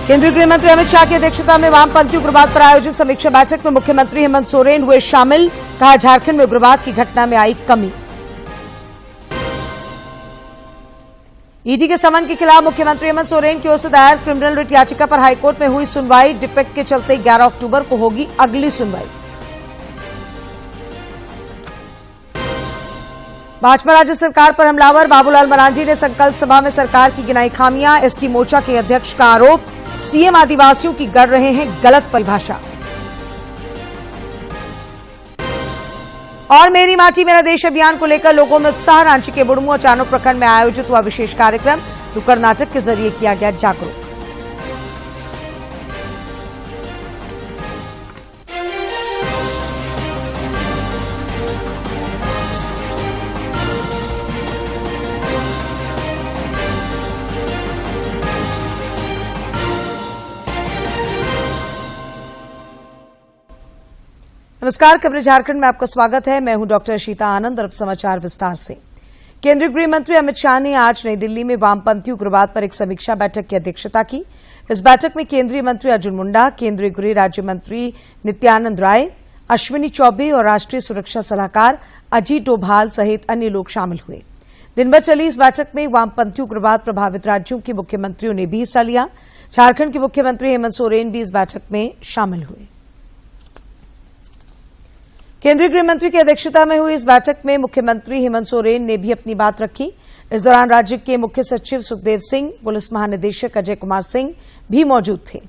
केंद्रीय गृह मंत्री अमित शाह की अध्यक्षता में वामपंथी उग्रवाद पर आयोजित समीक्षा बैठक में मुख्यमंत्री हेमंत सोरेन हुए शामिल। कहा, झारखंड में उग्रवाद की घटना में आई कमी। ईडी के समन के खिलाफ मुख्यमंत्री हेमंत सोरेन की ओर से दायर क्रिमिनल रिट याचिका पर हाईकोर्ट में हुई सुनवाई। डिफेक्ट के चलते 11 अक्टूबर को होगी अगली सुनवाई। भाजपा राज्य सरकार पर हमलावर बाबूलाल मरांडी ने संकल्प सभा में सरकार की गिनाई खामियां। एसटी मोर्चा के अध्यक्ष का आरोप, सीएम आदिवासियों की गढ़ रहे हैं गलत परिभाषा। और मेरी माटी मेरा देश अभियान को लेकर लोगों में उत्साह। रांची के बुढ़मू और चानो प्रखंड में आयोजित हुआ विशेष कार्यक्रम। नुक्कड़ नाटक के जरिए किया गया जागरूक। नमस्कार, खबरें झारखंड में आपका स्वागत है। मैं हूं डॉक्टर अशीता आनंद और अब समाचार विस्तार से। केंद्रीय गृह मंत्री अमित शाह ने आज नई दिल्ली में वामपंथी उग्रवाद पर एक समीक्षा बैठक की अध्यक्षता की। इस बैठक में केंद्रीय मंत्री अर्जुन मुंडा, केंद्रीय गृह राज्य मंत्री नित्यानंद राय, अश्विनी चौबे और राष्ट्रीय सुरक्षा सलाहकार अजीत डोभाल सहित अन्य लोग शामिल हुए। दिन भर चली इस बैठक में वामपंथी उग्रवाद प्रभावित राज्यों के मुख्यमंत्रियों ने भी हिस्सा लिया। झारखंड के मुख्यमंत्री हेमंत सोरेन भी इस बैठक में शामिल हुए। केंद्रीय गृह मंत्री की अध्यक्षता में हुई इस बैठक में मुख्यमंत्री हेमंत सोरेन ने भी अपनी बात रखी। इस दौरान राज्य के मुख्य सचिव सुखदेव सिंह, पुलिस महानिदेशक अजय कुमार सिंह भी मौजूद थे।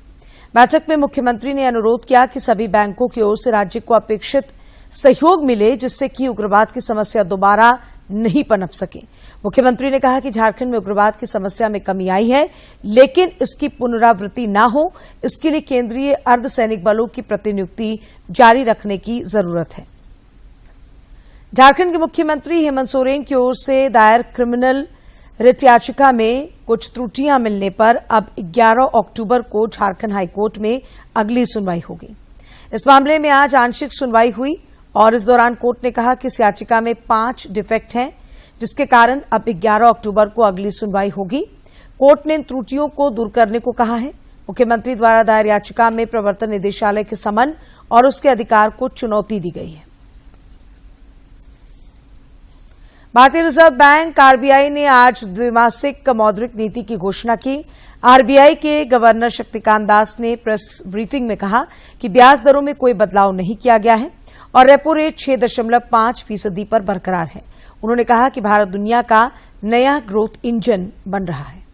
बैठक में मुख्यमंत्री ने अनुरोध किया कि सभी बैंकों की ओर से राज्य को अपेक्षित सहयोग मिले, जिससे कि उग्रवाद की समस्या दोबारा नहीं पनप सके। मुख्यमंत्री ने कहा कि झारखंड में उग्रवाद की समस्या में कमी आई है, लेकिन इसकी पुनरावृत्ति न हो, इसके लिए केंद्रीय अर्धसैनिक बलों की प्रतिनियुक्ति जारी रखने की जरूरत है। झारखंड के मुख्यमंत्री हेमंत सोरेन की ओर से दायर क्रिमिनल रिट याचिका में कुछ त्रुटियां मिलने पर अब 11 अक्टूबर को झारखंड हाईकोर्ट में अगली सुनवाई होगी। इस मामले में आज आंशिक सुनवाई हुई और इस दौरान कोर्ट ने कहा कि इस याचिका में 5 डिफेक्ट हैं, जिसके कारण अब 11 अक्टूबर को अगली सुनवाई होगी। कोर्ट ने इन त्रुटियों को दूर करने को कहा है। मुख्यमंत्री द्वारा दायर याचिका में प्रवर्तन निदेशालय के समन और उसके अधिकार को चुनौती दी गई है। भारतीय रिजर्व बैंक आरबीआई ने आज द्विमासिक मौद्रिक नीति की घोषणा की। आरबीआई के गवर्नर शक्तिकांत दास ने प्रेस ब्रीफिंग में कहा कि ब्याज दरों में कोई बदलाव नहीं किया गया है और रेपो रेट 6.5% पर बरकरार है। उन्होंने कहा कि भारत दुनिया का नया ग्रोथ इंजन बन रहा है।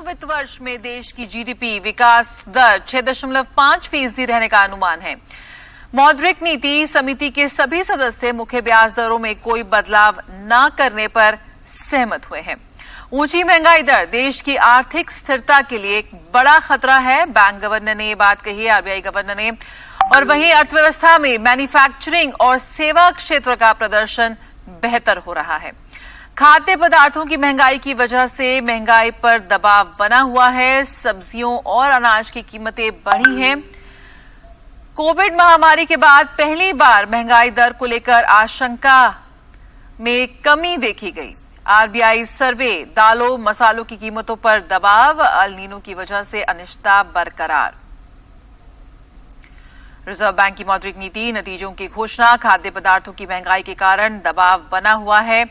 वित्त वर्ष में देश की जीडीपी विकास दर 6.5% रहने का अनुमान है। मौद्रिक नीति समिति के सभी सदस्य मुख्य ब्याज दरों में कोई बदलाव न करने पर सहमत हुए हैं। ऊंची महंगाई दर देश की आर्थिक स्थिरता के लिए एक बड़ा खतरा है, बैंक गवर्नर ने ये बात कही, आरबीआई गवर्नर ने। और वहीं अर्थव्यवस्था में मैन्युफैक्चरिंग और सेवा क्षेत्र का प्रदर्शन बेहतर हो रहा है। खाद्य पदार्थों की महंगाई की वजह से महंगाई पर दबाव बना हुआ है। सब्जियों और अनाज की कीमतें बढ़ी हैं। कोविड महामारी के बाद पहली बार महंगाई दर को लेकर आशंका में कमी देखी गई। आरबीआई सर्वे, दालों मसालों की कीमतों पर दबाव, अल नीनो की वजह से अनिश्चितता बरकरार। रिजर्व बैंक की मौद्रिक नीति नतीजों की घोषणा, खाद्य पदार्थों की महंगाई के कारण दबाव बना हुआ है।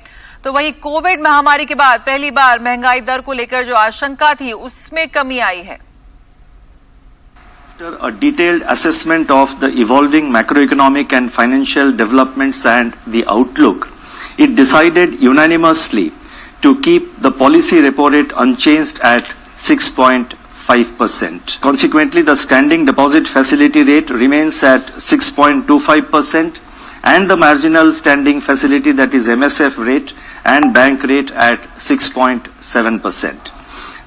तो वहीं कोविड महामारी के बाद पहली बार महंगाई दर को लेकर जो आशंका थी उसमें कमी आई है। After a detailed assessment of the evolving macroeconomic and financial developments and the outlook, it decided unanimously to keep the policy repo rate unchanged at 6.5%. Consequently, the standing deposit facility rate remains at 6.25% and the marginal standing facility, that is MSF rate, and bank rate at 6.7%.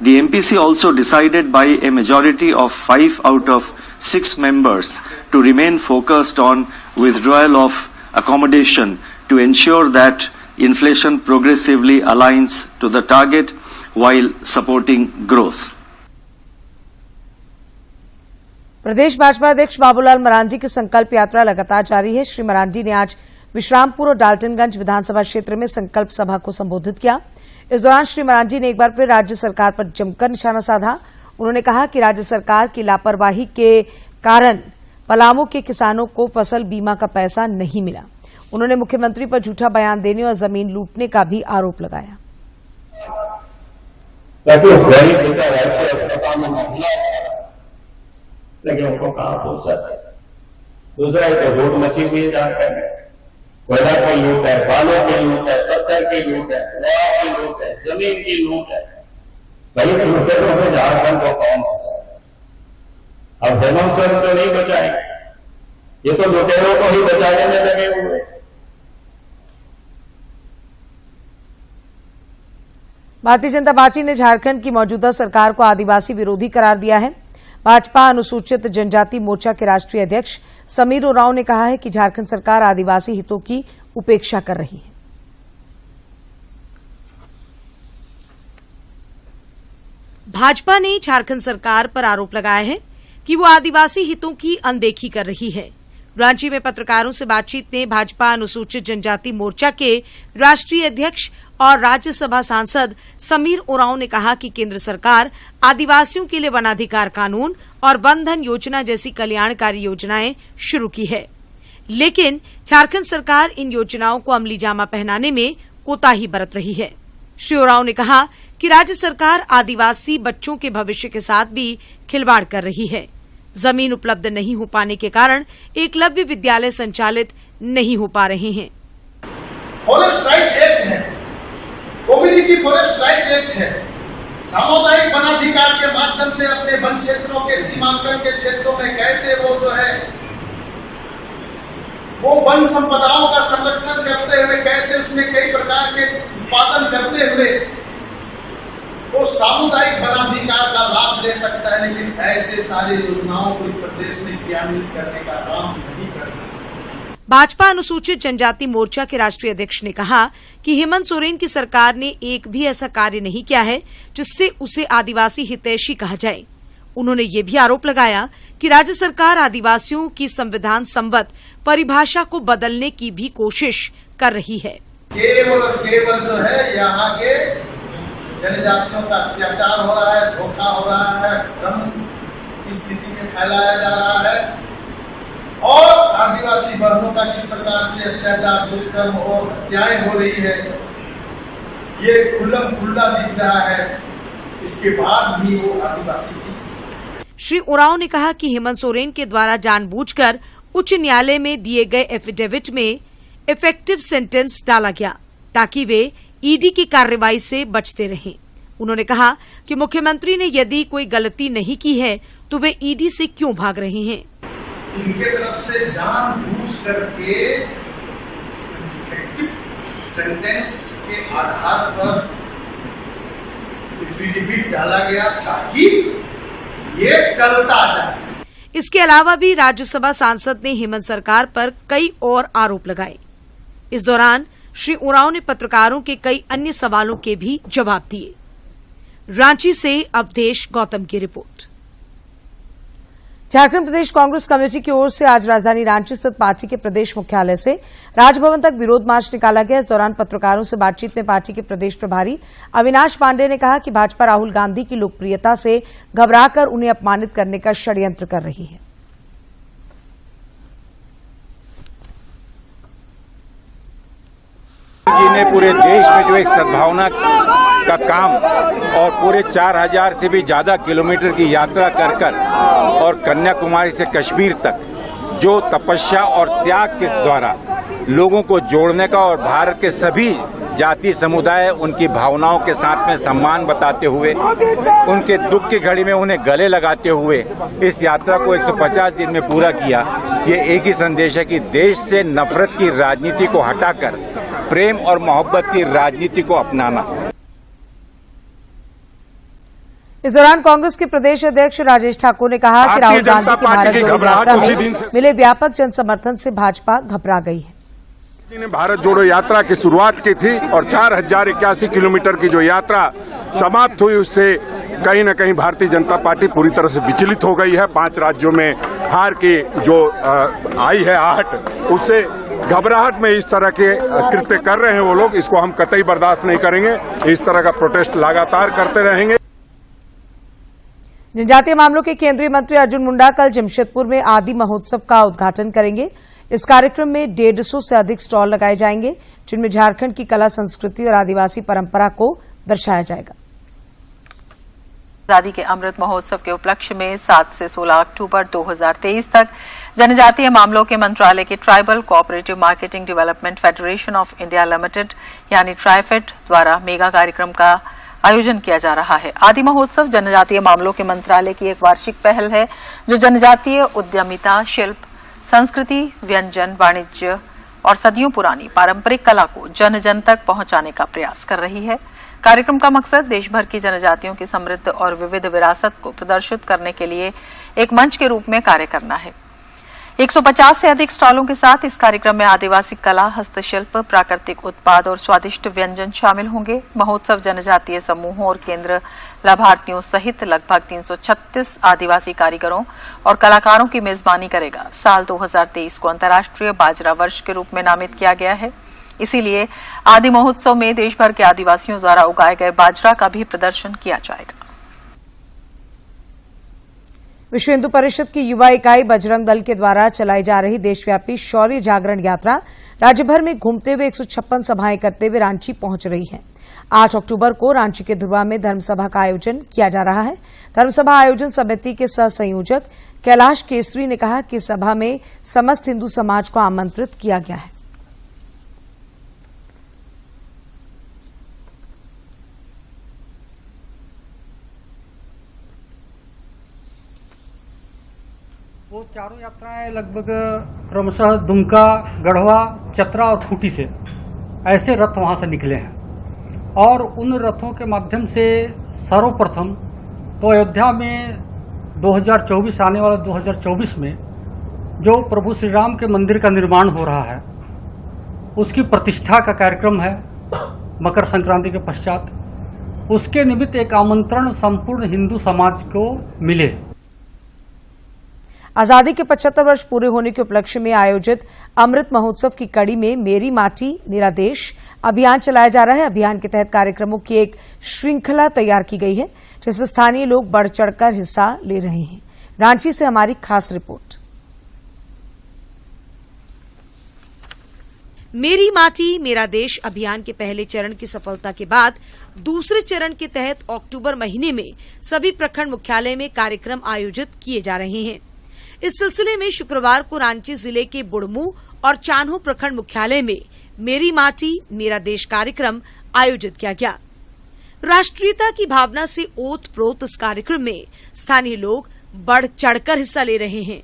The MPC also decided by a majority of 5 out of 6 members to remain focused on withdrawal of accommodation to ensure that inflation progressively aligns to the target while supporting growth. प्रदेश भाजपा अध्यक्ष बाबूलाल मरांडी की संकल्प यात्रा लगातार जारी है। श्री मरांडी ने आज विश्रामपुर और डाल्टनगंज विधानसभा क्षेत्र में संकल्प सभा को संबोधित किया। इस दौरान श्री मरांडी ने एक बार फिर राज्य सरकार पर जमकर निशाना साधा। उन्होंने कहा कि राज्य सरकार की लापरवाही के कारण पलामू के किसानों को फसल बीमा का पैसा नहीं मिला। उन्होंने मुख्यमंत्री पर झूठा बयान देने और जमीन लूटने का भी आरोप लगाया। लेकिन उनको कहा फुर्सत है। दूसरा है तो रोड मची हुई है झारखंड में, कोयला की लूट है, बालों की लूट है, पत्थर की लूट है, दवा की लूट है, जमीन की लूट है। भाई इस लुटेरों से झारखंड को कौन बचाए? अब हेमंत सोरेन तो नहीं बचाएंगे, ये तो लुटेरों को ही बचाने में लगे हुए। भारतीय जनता पार्टी ने झारखंड की मौजूदा सरकार को आदिवासी विरोधी करार दिया है। भाजपा अनुसूचित जनजाति मोर्चा के राष्ट्रीय अध्यक्ष समीर उरांव ने कहा है कि झारखंड सरकार आदिवासी हितों की उपेक्षा कर रही है। भाजपा ने झारखंड सरकार पर आरोप लगाया है कि वो आदिवासी हितों की अनदेखी कर रही है। रांची में पत्रकारों से बातचीत में भाजपा अनुसूचित जनजाति मोर्चा के राष्ट्रीय अध्यक्ष और राज्यसभा सांसद समीर उरांव ने कहा कि केंद्र सरकार आदिवासियों के लिए वनाधिकार कानून और वन धन योजना जैसी कल्याणकारी योजनाएं शुरू की है, लेकिन झारखंड सरकार इन योजनाओं को अमली जामा पहनाने में कोताही बरत रही है। श्री उरांव ने कहा कि राज्य सरकार आदिवासी बच्चों के भविष्य के साथ भी खिलवाड़ कर रही है। जमीन उपलब्ध नहीं हो पाने के कारण एकलव्य विद्यालय संचालित नहीं हो पा रहे हैं। फॉरेस्ट राइट एक्ट है, कम्युनिटी फॉरेस्ट राइट एक्ट है, सामुदायिक वनाधिकार के माध्यम से अपने वन क्षेत्रों के सीमांकन के क्षेत्रों में कैसे वो जो है वो वन संपदाओं का संरक्षण करते हुए कैसे उसमें कई प्रकार के उत्पादन करते हुए वो सामुदायिक वनाधिकार का लाभ ले सकता है, लेकिन ऐसे सारी योजनाओं को इस प्रदेश में क्रियान्वित करने का काम नहीं कर सकता। भाजपा अनुसूचित जनजाति मोर्चा के राष्ट्रीय अध्यक्ष ने कहा कि हेमंत सोरेन की सरकार ने एक भी ऐसा कार्य नहीं किया है जिससे उसे आदिवासी हितैषी कहा जाए। उन्होंने ये भी आरोप लगाया कि राज्य सरकार आदिवासियों की संविधान सम्मत परिभाषा को बदलने की भी कोशिश कर रही है। केवल और केवल जो है यहाँ के जनजातियों का अत्याचार हो रहा है, धोखा हो रहा है, भ्रम की स्थिति में फैलाया जा रहा है और आदिवासी वर्गों का किस प्रकार से अत्याचार, दुष्कर्म और हत्याएं हो रही है, ये खुल्लम खुल्ला दिख रहा है। इसके बाद भी वो आदिवासी की। श्री उरांव ने कहा कि हेमंत सोरेन के द्वारा जानबूझकर उच्च न्यायालय में दिए गए एफिडेविट में इफेक्टिव सेंटेंस डाला गया ताकि वे ईडी की कार्रवाई से बचते रहें। उन्होंने कहा कि मुख्यमंत्री ने यदि कोई गलती नहीं की है तो वे ईडी से क्यों भाग रहे हैं। इनके तरफ से जानबूझ करके इफेक्टिव सेंटेंस के आधार पर एफिडेविट डाला गया ताकि ये टलता जाए। इसके अलावा भी राज्यसभा सांसद ने हेमंत सरकार पर कई और आरोप लगाए। इस दौरान श्री उरांव ने पत्रकारों के कई अन्य सवालों के भी जवाब दिए। रांची से अवधेश गौतम की रिपोर्ट। झारखंड प्रदेश कांग्रेस कमेटी की ओर से आज राजधानी रांची स्थित पार्टी के प्रदेश मुख्यालय से राजभवन तक विरोध मार्च निकाला गया। इस दौरान पत्रकारों से बातचीत में पार्टी के प्रदेश प्रभारी अविनाश पांडे ने कहा कि भाजपा राहुल गांधी की लोकप्रियता से घबराकर उन्हें अपमानित करने का षड्यंत्र कर रही है। जी ने पूरे देश में जो एक सद्भावना का काम और पूरे 4000 से भी ज्यादा किलोमीटर की यात्रा कर और कन्याकुमारी से कश्मीर तक जो तपस्या और त्याग के द्वारा लोगों को जोड़ने का और भारत के सभी जाति समुदाय उनकी भावनाओं के साथ में सम्मान बताते हुए उनके दुख की घड़ी में उन्हें गले लगाते हुए इस यात्रा को 150 दिन में पूरा किया। ये एक ही संदेश है कि देश से नफरत की राजनीति को हटाकर प्रेम और मोहब्बत की राजनीति को अपनाना। इस दौरान कांग्रेस के प्रदेश अध्यक्ष राजेश ठाकुर ने कहा कि राहुल गांधी की भारत जोड़ो यात्रा में मिले व्यापक जन समर्थन से भाजपा घबरा गई है। ने भारत जोड़ो यात्रा की शुरुआत की थी और 4081 किलोमीटर की जो यात्रा समाप्त हुई उससे कहीं न कहीं भारतीय जनता पार्टी पूरी तरह से विचलित हो गई है। 5 राज्यों में हार की जो आई है आहट, उससे घबराहट में इस तरह के कृत्य कर रहे हैं वो लोग। इसको हम कतई बर्दाश्त नहीं करेंगे। इस तरह का प्रोटेस्ट लगातार करते रहेंगे। जनजातीय मामलों के केंद्रीय मंत्री अर्जुन मुंडा कल जमशेदपुर में आदि महोत्सव का उद्घाटन करेंगे। इस कार्यक्रम में 150 से अधिक स्टॉल लगाए जाएंगे, जिनमें झारखंड की कला, संस्कृति और आदिवासी परंपरा को दर्शाया जाएगा। आजादी के अमृत महोत्सव के उपलक्ष्य में 7 से 16 अक्टूबर 2023 तक जनजातीय मामलों के मंत्रालय के tribal cooperative marketing development federation of India limited यानी ट्राइफेड द्वारा मेगा कार्यक्रम का आयोजन किया जा रहा है। आदि महोत्सव जनजातीय मामलों के मंत्रालय की एक वार्षिक पहल है, जो जनजातीय उद्यमिता, शिल्प, संस्कृति, व्यंजन, वाणिज्य और सदियों पुरानी पारंपरिक कला को जन जन तक पहुंचाने का प्रयास कर रही है। कार्यक्रम का मकसद देश भर की जनजातियों की समृद्ध और विविध विरासत को प्रदर्शित करने के लिए एक मंच के रूप में कार्य करना है। 150 से अधिक स्टॉलों के साथ इस कार्यक्रम में आदिवासी कला, हस्तशिल्प, प्राकृतिक उत्पाद और स्वादिष्ट व्यंजन शामिल होंगे। महोत्सव जनजातीय समूहों और केंद्र लाभार्थियों सहित लगभग 336 आदिवासी कारीगरों और कलाकारों की मेजबानी करेगा। साल 2023 को अंतर्राष्ट्रीय बाजरा वर्ष के रूप में नामित किया गया है, इसीलिए आदि महोत्सव में देश भर के आदिवासियों द्वारा उगाए गए बाजरा का भी प्रदर्शन किया जाएगा। विश्व हिंदू परिषद की युवा इकाई बजरंग दल के द्वारा चलाई जा रही देशव्यापी शौर्य जागरण यात्रा राज्य भर में घूमते हुए 156 सभाएं करते हुए रांची पहुंच रही है। 8 अक्टूबर को रांची के धुर्वा में धर्मसभा का आयोजन किया जा रहा है। धर्मसभा आयोजन समिति के सह संयोजक कैलाश केसरी ने कहा कि सभा में समस्त हिंदू समाज को आमंत्रित किया गया है। वो चारों यात्राएं लगभग क्रमशः दुमका, गढ़वा, चतरा और खूंटी से ऐसे रथ वहां से निकले हैं और उन रथों के माध्यम से सर्वप्रथम तो अयोध्या में 2024 आने वाला 2024 में जो प्रभु श्री राम के मंदिर का निर्माण हो रहा है, उसकी प्रतिष्ठा का कार्यक्रम है मकर संक्रांति के पश्चात। उसके निमित्त एक आमंत्रण संपूर्ण हिंदू समाज को मिले। आजादी के 75 वर्ष पूरे होने के उपलक्ष्य में आयोजित अमृत महोत्सव की कड़ी में मेरी माटी मेरा देश अभियान चलाया जा रहा है। अभियान के तहत कार्यक्रमों की एक श्रृंखला तैयार की गई है, जिसमें स्थानीय लोग बढ़ चढ़कर हिस्सा ले रहे हैं। रांची से हमारी खास रिपोर्ट। मेरी माटी मेरा देश अभियान के पहले चरण की सफलता के बाद दूसरे चरण के तहत अक्टूबर महीने में सभी प्रखंड मुख्यालय में कार्यक्रम आयोजित किए जा रहे हैं। इस सिलसिले में शुक्रवार को रांची जिले के बुढ़मू और चान्हो प्रखंड मुख्यालय में मेरी माटी मेरा देश कार्यक्रम आयोजित किया गया। राष्ट्रीयता की भावना से ओत-प्रोत इस कार्यक्रम में स्थानीय लोग बढ़ चढ़कर हिस्सा ले रहे हैं।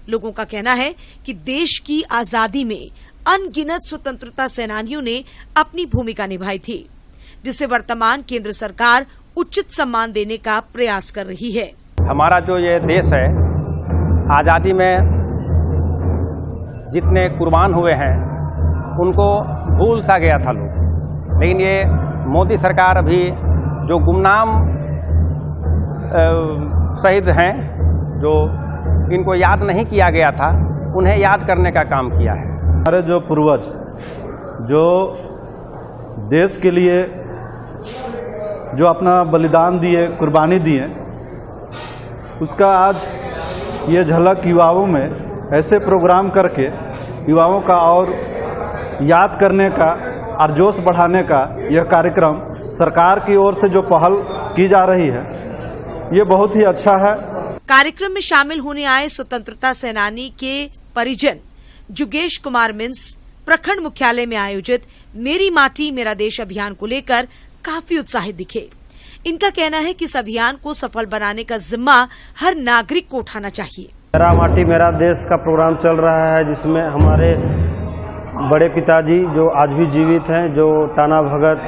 लोगों का कहना है कि देश की आजादी में अनगिनत स्वतंत्रता सेनानियों ने अपनी भूमिका निभाई थी, जिसे वर्तमान केंद्र सरकार उचित सम्मान देने का प्रयास कर रही है। हमारा जो ये देश है, आज़ादी में जितने कुर्बान हुए हैं उनको भूल सा गया था लोग, लेकिन ये मोदी सरकार अभी जो गुमनाम शहीद हैं, जो इनको याद नहीं किया गया था, उन्हें याद करने का काम किया है। हमारे जो पूर्वज जो देश के लिए जो अपना बलिदान दिए, कुर्बानी दिए, उसका आज ये झलक युवाओं में ऐसे प्रोग्राम करके युवाओं का और याद करने का और जोश बढ़ाने का यह कार्यक्रम सरकार की ओर से जो पहल की जा रही है, ये बहुत ही अच्छा है। कार्यक्रम में शामिल होने आए स्वतंत्रता सेनानी के परिजन जुगेश कुमार मिंस प्रखंड मुख्यालय में आयोजित मेरी माटी मेरा देश अभियान को लेकर काफी उत्साहित दिखे। इनका कहना है कि इस अभियान को सफल बनाने का जिम्मा हर नागरिक को उठाना चाहिए। मेरा माटी मेरा देश का प्रोग्राम चल रहा है, जिसमें हमारे बड़े पिताजी जो आज भी जीवित हैं, जो टाना भगत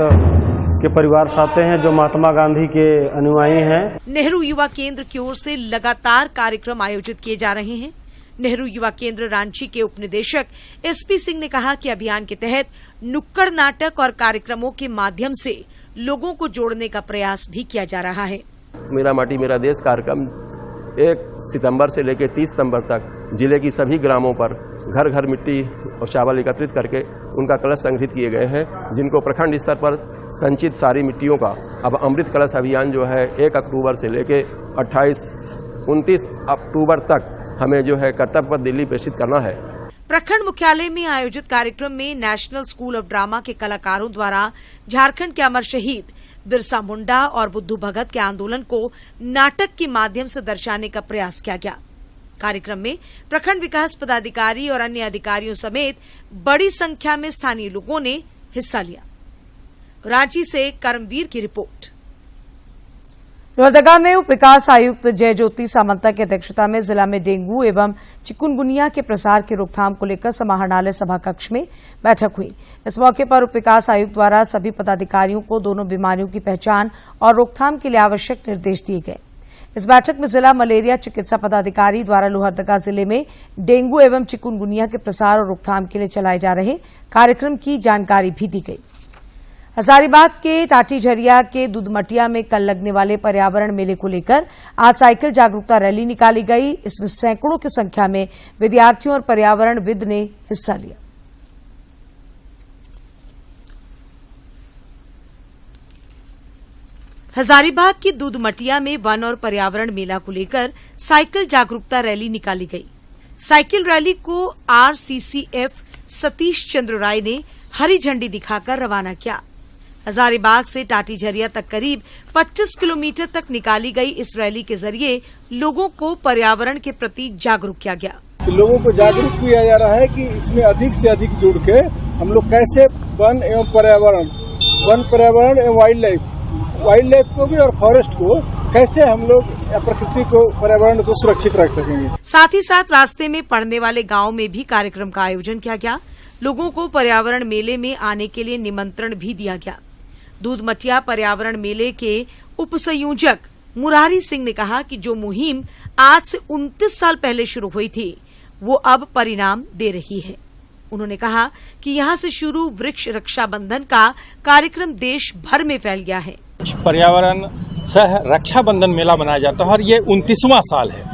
के परिवार से आते हैं, जो महात्मा गांधी के अनुयायी हैं। नेहरू युवा केंद्र की ओर से लगातार कार्यक्रम आयोजित किए जा रहे हैं। नेहरू युवा केंद्र रांची के उपनिदेशक एसपी सिंह ने कहा कि अभियान के तहत नुक्कड़ नाटक और कार्यक्रमों के माध्यम से लोगों को जोड़ने का प्रयास भी किया जा रहा है। मेरा माटी मेरा देश कार्यक्रम 1 सितंबर से लेकर 30 सितंबर तक जिले की सभी ग्रामों पर घर घर मिट्टी और चावल एकत्रित करके उनका कलश संग्रहित किए गए हैं, जिनको प्रखंड स्तर पर संचित सारी मिट्टियों का अब अमृत कलश अभियान जो है 1 अक्टूबर से लेकर 29 अक्टूबर तक हमें जो है कर्तव्य पर दिल्ली प्रेषित करना है। प्रखंड मुख्यालय में आयोजित कार्यक्रम में नेशनल स्कूल ऑफ ड्रामा के कलाकारों द्वारा झारखंड के अमर शहीद बिरसा मुंडा और बुद्धू भगत के आंदोलन को नाटक के माध्यम से दर्शाने का प्रयास किया गया। कार्यक्रम में प्रखंड विकास पदाधिकारी और अन्य अधिकारियों समेत बड़ी संख्या में स्थानीय लोगों ने हिस्सा लिया। रांची से करमवीर की रिपोर्ट। लोहरदगा में उप विकास आयुक्त जय ज्योति सामंता की अध्यक्षता में जिला में डेंगू एवं चिकुनगुनिया के प्रसार की रोकथाम को लेकर समाहरणालय सभा कक्ष में बैठक हुई। इस मौके पर उप विकास आयुक्त द्वारा सभी पदाधिकारियों को दोनों बीमारियों की पहचान और रोकथाम के लिए आवश्यक निर्देश दिए गए। इस बैठक में जिला मलेरिया चिकित्सा पदाधिकारी द्वारा लोहरदगा जिले में डेंगू एवं चिकुनगुनिया के प्रसार और रोकथाम के लिए चलाए जा रहे कार्यक्रम की जानकारी भी दी गई। हजारीबाग के टाटीझरिया के दूधमटिया में कल लगने वाले पर्यावरण मेले को लेकर आज साइकिल जागरूकता रैली निकाली गई। इसमें सैकड़ों की संख्या में विद्यार्थियों और पर्यावरणविद ने हिस्सा लिया। हजारीबाग की दूधमटिया में वन और पर्यावरण मेला को लेकर साइकिल जागरूकता रैली निकाली गई। साइकिल रैली को आरसीसीएफ सतीश चंद्र राय ने हरी झंडी दिखाकर रवाना किया। हजारीबाग से टाटीझरिया तक करीब 25 किलोमीटर तक निकाली गई इस रैली के जरिए लोगों को पर्यावरण के प्रति जागरूक किया गया। लोगों को जागरूक किया जा रहा है कि इसमें अधिक से अधिक जुड़ के हम लोग कैसे वन पर्यावरण एवं वाइल्ड लाइफ को भी और फॉरेस्ट को कैसे हम लोग प्रकृति को पर्यावरण को सुरक्षित रख सकेंगे। साथ ही साथ रास्ते में पड़ने वाले गांव में भी कार्यक्रम का आयोजन किया गया। लोगों को पर्यावरण मेले में आने के लिए निमंत्रण भी दिया गया। दूधमटिया पर्यावरण मेले के उप संयोजक मुरारी सिंह ने कहा कि जो मुहिम आज से 29 साल पहले शुरू हुई थी वो अब परिणाम दे रही है। उन्होंने कहा कि यहां से शुरू वृक्ष रक्षा बंधन का कार्यक्रम देश भर में फैल गया है। पर्यावरण सह रक्षा बंधन मेला मनाया जाता है और ये 29वां साल है।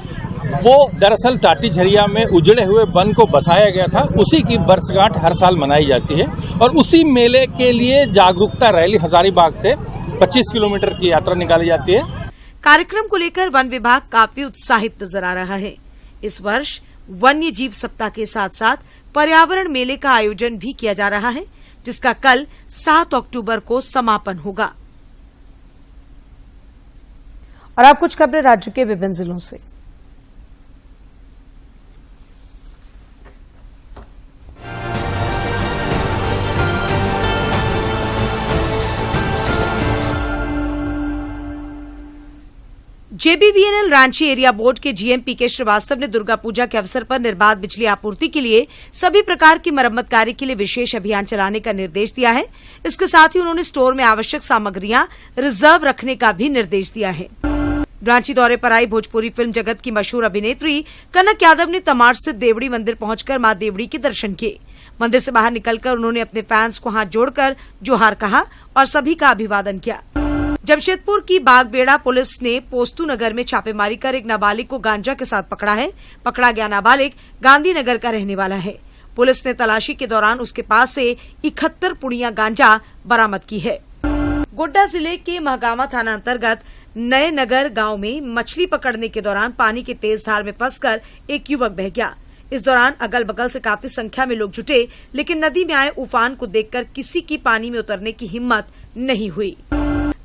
वो दरअसल टाटीझरिया में उजड़े हुए वन को बसाया गया था, उसी की वर्षगांठ हर साल मनाई जाती है और उसी मेले के लिए जागरूकता रैली हजारीबाग से 25 किलोमीटर की यात्रा निकाली जाती है। कार्यक्रम को लेकर वन विभाग काफी उत्साहित नजर आ रहा है। इस वर्ष वन्य जीव सप्ताह के साथ साथ पर्यावरण मेले का आयोजन भी किया जा रहा है, जिसका कल 7 अक्टूबर को समापन होगा। और अब कुछ खबरें राज्य के विभिन्न जिलों से। जेबीवीएनएल रांची एरिया बोर्ड के जीएम पीके श्रीवास्तव ने दुर्गा पूजा के अवसर पर निर्बाध बिजली आपूर्ति के लिए सभी प्रकार की मरम्मत कार्य के लिए विशेष अभियान चलाने का निर्देश दिया है। इसके साथ ही उन्होंने स्टोर में आवश्यक सामग्रियां रिजर्व रखने का भी निर्देश दिया है। रांची दौरे पर आई भोजपुरी फिल्म जगत की मशहूर अभिनेत्री कनक यादव ने तमाड़ स्थित देवड़ी मंदिर पहुंचकर मां देवड़ी के दर्शन किए। मंदिर से बाहर निकलकर उन्होंने अपने फैंस को हाथ जोड़कर जोहार कहा और सभी का अभिवादन किया। जमशेदपुर की बागबेड़ा पुलिस ने पोस्तु नगर में छापेमारी कर एक नाबालिग को गांजा के साथ पकड़ा है। पकड़ा गया नाबालिग गांधीनगर का रहने वाला है। पुलिस ने तलाशी के दौरान उसके पास से 71 पुड़िया गांजा बरामद की है। गोड्डा जिले के महगामा थाना अंतर्गत नए नगर गांव में मछली पकड़ने के दौरान पानी की तेज धार में फंसकर एक युवक बह गया। इस दौरान अगल बगल से काफी संख्या में लोग जुटे, लेकिन नदी में आए उफान को देखकर किसी की पानी में उतरने की हिम्मत नहीं हुई।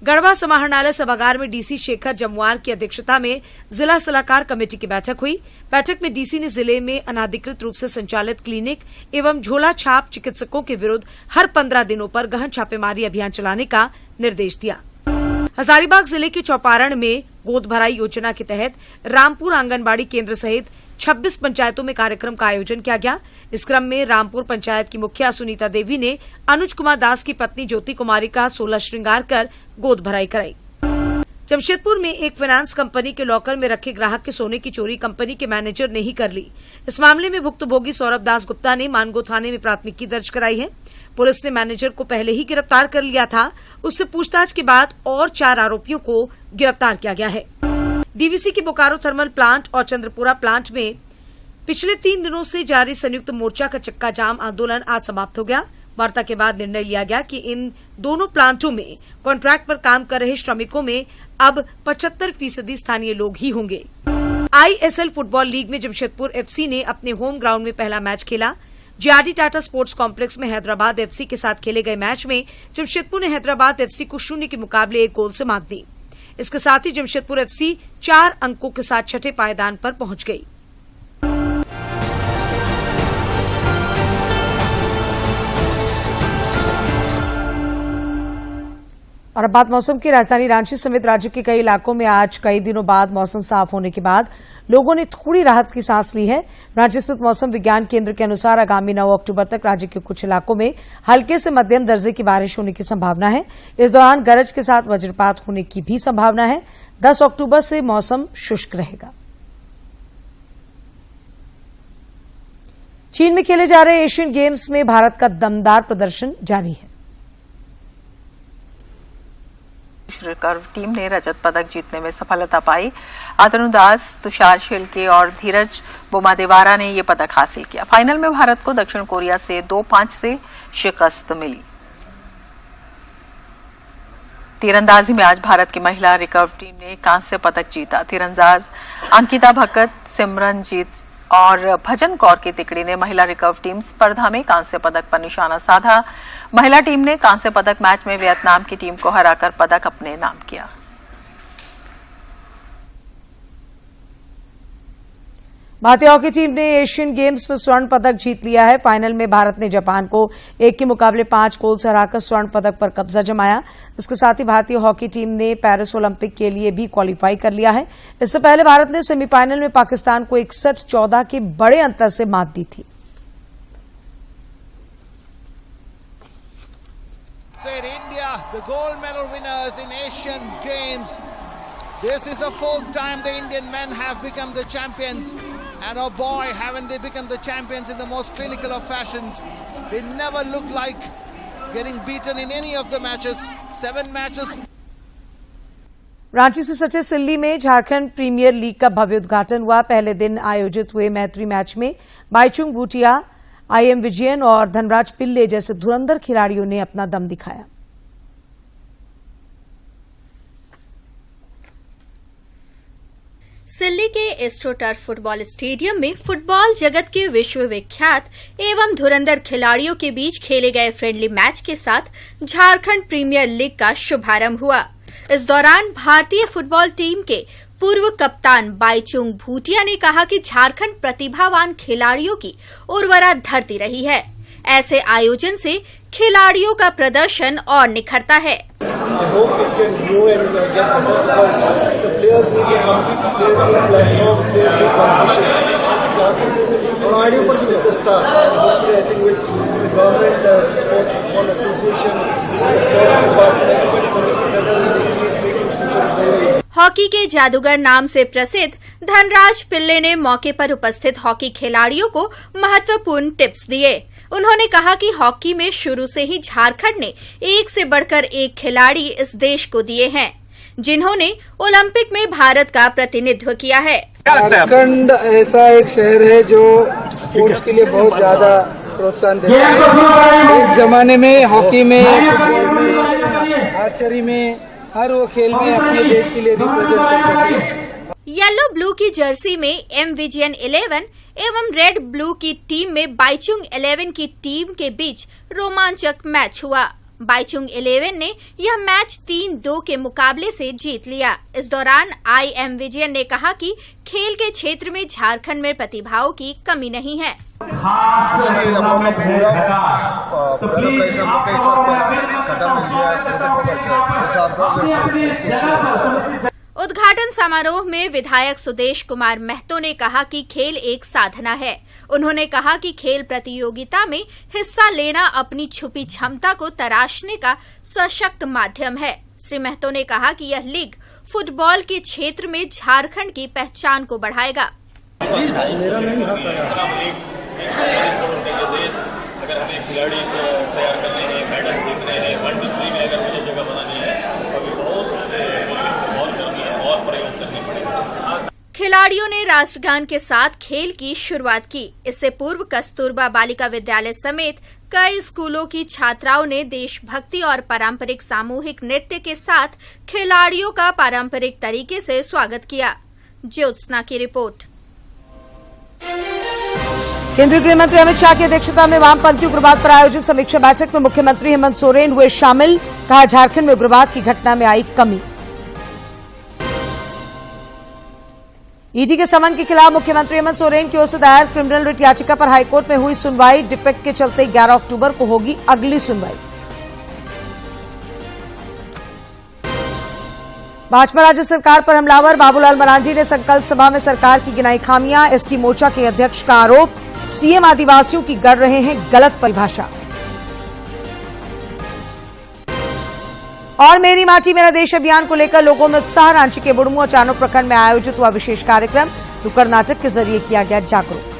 गढ़वा समाहरणालय सभागार में डीसी शेखर जमुआर की अध्यक्षता में जिला सलाहकार कमेटी की बैठक हुई। बैठक में डीसी ने जिले में अनाधिकृत रूप से संचालित क्लिनिक एवं झोला छाप चिकित्सकों के विरुद्ध हर 15 दिनों पर गहन छापेमारी अभियान चलाने का निर्देश दिया। हजारीबाग जिले के चौपारण में गोद भराई योजना के तहत रामपुर आंगनबाड़ी केंद्र सहित 26 पंचायतों में कार्यक्रम का आयोजन किया गया। इस क्रम में रामपुर पंचायत की मुखिया सुनीता देवी ने अनुज कुमार दास की पत्नी ज्योति कुमारी का 16 श्रृंगार कर गोद भराई कराई। जमशेदपुर में एक फाइनेंस कंपनी के लॉकर में रखे ग्राहक के सोने की चोरी कंपनी के मैनेजर ने ही कर ली। इस मामले में भुक्तभोगी सौरभ दास गुप्ता ने मानगो थाने में प्राथमिकी दर्ज कराई है। पुलिस ने मैनेजर को पहले ही गिरफ्तार कर लिया था। उससे पूछताछ के बाद और 4 आरोपियों को गिरफ्तार किया गया है। डीवीसी के बोकारो थर्मल प्लांट और चंद्रपुरा प्लांट में पिछले 3 दिनों से जारी संयुक्त मोर्चा का चक्का जाम आंदोलन आज समाप्त हो गया। वार्ता के बाद निर्णय लिया गया कि इन दोनों प्लांटों में कॉन्ट्रैक्ट पर काम कर रहे श्रमिकों में अब 75% स्थानीय लोग ही होंगे। ISL फुटबॉल लीग में जमशेदपुर FC ने अपने होम ग्राउंड में पहला मैच खेला। JRD टाटा स्पोर्ट्स कॉम्प्लेक्स में हैदराबाद FC के साथ खेले गए मैच में जमशेदपुर ने हैदराबाद FC को 0 के मुकाबले 1 गोल से मात दी। इसके साथ ही जमशेदपुर FC 4 अंकों के साथ छठे पायदान पर पहुंच गई। और अब बात मौसम की। राजधानी रांची समेत राज्य के कई इलाकों में आज कई दिनों बाद मौसम साफ होने के बाद लोगों ने थोड़ी राहत की सांस ली है। रांची स्थित मौसम विज्ञान केंद्र के अनुसार आगामी 9 अक्टूबर तक राज्य के कुछ इलाकों में हल्के से मध्यम दर्जे की बारिश होने की संभावना है। इस दौरान गरज के साथ वज्रपात होने की भी संभावना है। 10 अक्टूबर से मौसम शुष्क रहेगा। चीन में खेले जा रहे एशियन गेम्स में भारत का दमदार प्रदर्शन जारी है। रिकर्व टीम ने रजत पदक जीतने में सफलता पाई। अतनु दास, तुषार शेलके और धीरज बोमादेवारा ने यह पदक हासिल किया। फाइनल में भारत को दक्षिण कोरिया से 2-5 से शिकस्त मिली। तीरंदाजी में आज भारत की महिला रिकर्व टीम ने कांस्य पदक जीता। तीरंदाज अंकिता भगत, सिमरनजीत और भजन कौर की तिकड़ी ने महिला रिकर्व टीम स्पर्धा में कांस्य पदक पर निशाना साधा। महिला टीम ने कांस्य पदक मैच में वियतनाम की टीम को हराकर पदक अपने नाम किया। भारतीय हॉकी टीम ने एशियन गेम्स में स्वर्ण पदक जीत लिया है। फाइनल में भारत ने जापान को 1 के मुकाबले 5 गोल से हराकर स्वर्ण पदक पर कब्जा जमाया। इसके साथ ही भारतीय हॉकी टीम ने पेरिस ओलंपिक के लिए भी क्वालिफाई कर लिया है। इससे पहले भारत ने सेमीफाइनल में पाकिस्तान को 61-14 के बड़े अंतर से मात दी थी। India, the gold medal winners in Asian Games. This is the 4th time the Indian men have become the champions. And oh boy, haven't they become the champions in the most clinical of fashions. They never look like getting beaten in any of the matches. 7 matches. Ranchi से सटे सिल्ली में Jharkhand premiere league का भव्य उद्घाटन हुआ। पहले दिन आयोजित हुए मैत्री मैच में बाईचुंग भूटिया, IM विजयन और धनराज पिल्ले जैसे धुरंधर खिलाड़ियों ने अपना दम दिखाया। सिल्ली के एस्ट्रोटर्फ फुटबॉल स्टेडियम में फुटबॉल जगत के विश्वविख्यात एवं धुरंधर खिलाड़ियों के बीच खेले गए फ्रेंडली मैच के साथ झारखंड प्रीमियर लीग का शुभारंभ हुआ। इस दौरान भारतीय फुटबॉल टीम के पूर्व कप्तान बाईचुंग भूटिया ने कहा कि झारखंड प्रतिभावान खिलाड़ियों की उर्वरा धरती रही है। ऐसे आयोजन से खिलाड़ियों का प्रदर्शन और निखरता है। हॉकी के जादूगर नाम से प्रसिद्ध धनराज पिल्ले ने मौके पर उपस्थित हॉकी खिलाड़ियों को महत्वपूर्ण टिप्स दिए। उन्होंने कहा कि हॉकी में शुरू से ही झारखंड ने एक से बढ़कर एक खिलाड़ी इस देश को दिए हैं, जिन्होंने ओलंपिक में भारत का प्रतिनिधित्व किया है। झारखंड ऐसा एक शहर है जो स्पोर्ट्स के लिए बहुत ज्यादा प्रोत्साहन देता है। एक जमाने में हॉकी में, आर्चरी में, हर वो खेल में अपने देश के लिए रिप्रेजेंट करते हैं। येलो ब्लू की जर्सी में M विजयन 11 एवं रेड ब्लू की टीम में बाईचुंग 11 की टीम के बीच रोमांचक मैच हुआ। बाईचुंग 11 ने यह मैच 3-2 के मुकाबले से जीत लिया। इस दौरान IM विजयन ने कहा कि खेल के क्षेत्र में झारखंड में प्रतिभाओं की कमी नहीं है। उद्घाटन समारोह में विधायक सुदेश कुमार महतो ने कहा कि खेल एक साधना है। उन्होंने कहा कि खेल प्रतियोगिता में हिस्सा लेना अपनी छुपी क्षमता को तराशने का सशक्त माध्यम है। श्री महतो ने कहा कि यह लीग फुटबॉल के क्षेत्र में झारखंड की पहचान को बढ़ाएगा। अगर हमें खिलाड़ी तैयार करने हैं, मेडल जीतने हैं, 1, 2, 3 में अगर मुझे जगह बनानी है तो अभी बहुत करनी है और प्रयोग करने पड़ेगा। खिलाड़ियों ने राष्ट्रगान के साथ खेल की शुरुआत की। इससे पूर्व कस्तूरबा बालिका विद्यालय समेत कई स्कूलों की छात्राओं ने देशभक्ति और पारंपरिक सामूहिक नृत्य के साथ खिलाड़ियों का पारंपरिक तरीके से स्वागत किया। ज्योत्सना की रिपोर्ट। केंद्रीय गृह मंत्री अमित शाह की अध्यक्षता में वामपंथी उग्रवाद पर आयोजित समीक्षा बैठक में मुख्यमंत्री हेमंत सोरेन हुए शामिल। कहा, झारखंड में उग्रवाद की घटना में आई कमी। ईडी के समन के खिलाफ मुख्यमंत्री हेमंत सोरेन की ओर से दायर क्रिमिनल रिट याचिका पर हाईकोर्ट में हुई सुनवाई। डिफेक्ट के चलते 11 अक्टूबर को होगी अगली सुनवाई। भाजपा राज्य सरकार पर हमलावर बाबूलाल मरांडी ने संकल्प सभा में सरकार की गिनाई खामियां। एसटी मोर्चा के अध्यक्ष का आरोप, सीएम आदिवासियों की गढ़ रहे हैं गलत परिभाषा। और मेरी माटी मेरा देश अभियान को लेकर लोगों में उत्साह। रांची के बुढ़मू और चानोक प्रखंड में आयोजित हुआ विशेष कार्यक्रम। नुक्कड़ नाटक के जरिए किया गया जागरूक।